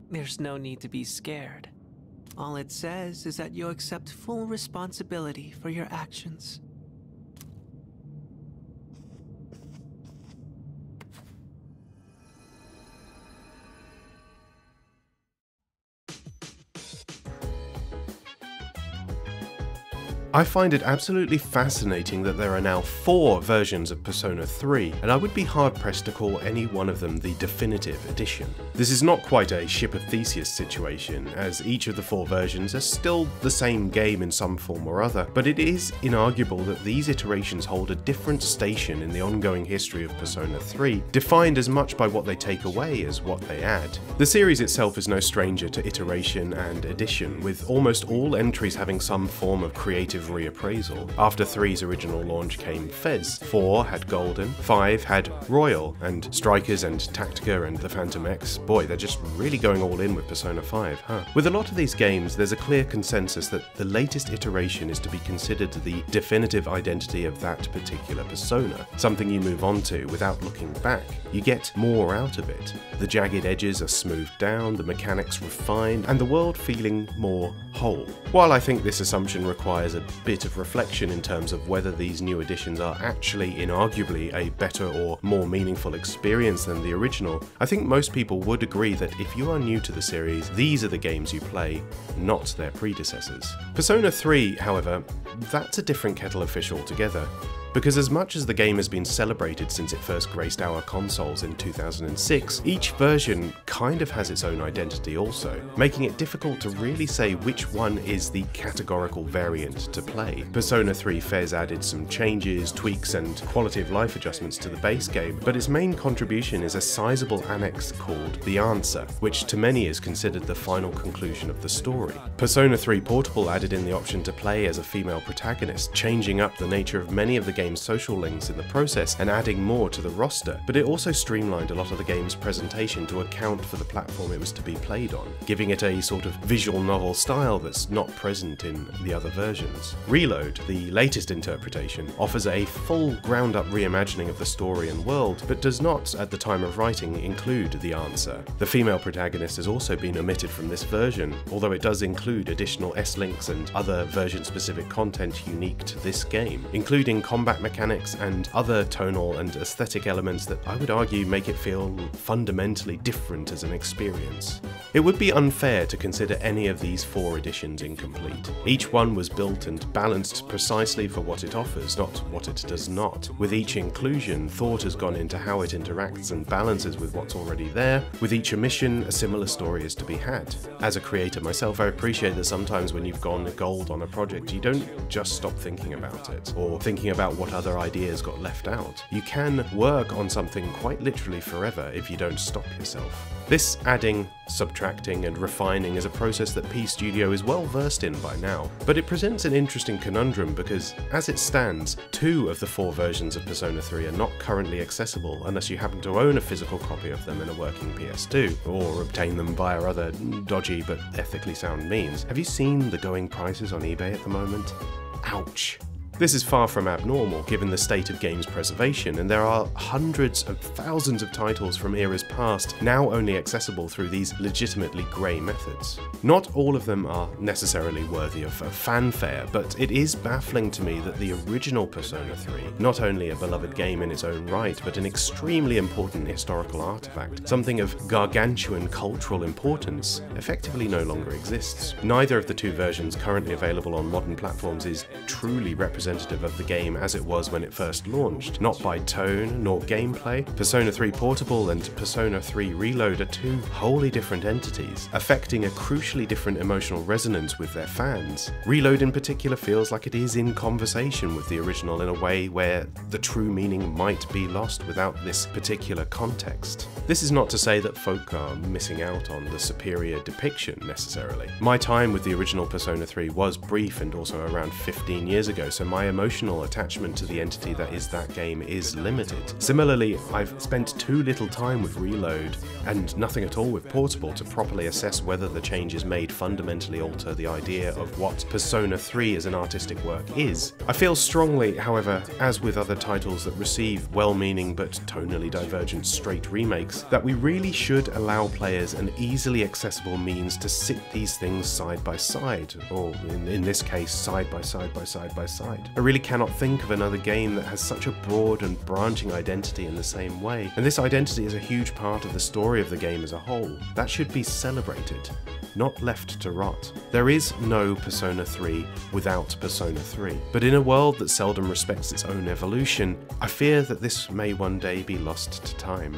There's no need to be scared. All it says is that you accept full responsibility for your actions. I find it absolutely fascinating that there are now 4 versions of Persona 3, and I would be hard-pressed to call any one of them the definitive edition. This is not quite a Ship of Theseus situation, as each of the 4 versions are still the same game in some form or other, but it is inarguable that these iterations hold a different station in the ongoing history of Persona 3, defined as much by what they take away as what they add. The series itself is no stranger to iteration and addition, with almost all entries having some form of creative reappraisal. After 3's original launch came Fez, 4 had Golden, 5 had Royal, and Strikers and Tactica and the Phantom X. Boy, they're just really going all in with Persona 5, huh? With a lot of these games, there's a clear consensus that the latest iteration is to be considered the definitive identity of that particular persona, something you move on to without looking back. You get more out of it. The jagged edges are smoothed down, the mechanics refined, and the world feeling more whole. While I think this assumption requires a bit of reflection in terms of whether these new additions are actually inarguably a better or more meaningful experience than the original, I think most people would agree that if you are new to the series, these are the games you play, not their predecessors. Persona 3, however, that's a different kettle of fish altogether. Because as much as the game has been celebrated since it first graced our consoles in 2006, each version kind of has its own identity also, making it difficult to really say which one is the categorical variant to play. Persona 3 Fez added some changes, tweaks and quality of life adjustments to the base game, but its main contribution is a sizable annex called The Answer, which to many is considered the final conclusion of the story. Persona 3 Portable added in the option to play as a female protagonist, changing up the nature of many of the game's social links in the process and adding more to the roster, but it also streamlined a lot of the game's presentation to account for the platform it was to be played on, giving it a sort of visual novel style that's not present in the other versions. Reload, the latest interpretation, offers a full ground-up reimagining of the story and world, but does not, at the time of writing, include The Answer. The female protagonist has also been omitted from this version, although it does include additional S-links and other version-specific content unique to this game, including combat mechanics and other tonal and aesthetic elements that I would argue make it feel fundamentally different as an experience. It would be unfair to consider any of these 4 editions incomplete. Each one was built and balanced precisely for what it offers, not what it does not. With each inclusion, thought has gone into how it interacts and balances with what's already there. With each omission, a similar story is to be had. As a creator myself, I appreciate that sometimes when you've gone gold on a project, you don't just stop thinking about it, or thinking about what other ideas got left out. You can work on something quite literally forever if you don't stop yourself. This adding, subtracting and refining is a process that P Studio is well versed in by now, but it presents an interesting conundrum because, as it stands, 2 of the 4 versions of Persona 3 are not currently accessible unless you happen to own a physical copy of them in a working PS2, or obtain them via other dodgy but ethically sound means. Have you seen the going prices on eBay at the moment? Ouch. This is far from abnormal given the state of games preservation, and there are hundreds of thousands of titles from eras past now only accessible through these legitimately grey methods. Not all of them are necessarily worthy of fanfare, but it is baffling to me that the original Persona 3, not only a beloved game in its own right, but an extremely important historical artifact, something of gargantuan cultural importance, effectively no longer exists. Neither of the 2 versions currently available on modern platforms is truly representative of the game as it was when it first launched, not by tone nor gameplay. Persona 3 Portable and Persona 3 Reload are 2 wholly different entities, affecting a crucially different emotional resonance with their fans. Reload in particular feels like it is in conversation with the original in a way where the true meaning might be lost without this particular context. This is not to say that folk are missing out on the superior depiction necessarily. My time with the original Persona 3 was brief and also around 15 years ago, so my my emotional attachment to the entity that is that game is limited. Similarly, I've spent too little time with Reload and nothing at all with Portable to properly assess whether the changes made fundamentally alter the idea of what Persona 3 as an artistic work is. I feel strongly, however, as with other titles that receive well-meaning but tonally divergent straight remakes, that we really should allow players an easily accessible means to sit these things side by side, or in this case, side by side by side by side. I really cannot think of another game that has such a broad and branching identity in the same way, and this identity is a huge part of the story of the game as a whole. That should be celebrated, not left to rot. There is no Persona 3 without Persona 3, but in a world that seldom respects its own evolution, I fear that this may one day be lost to time.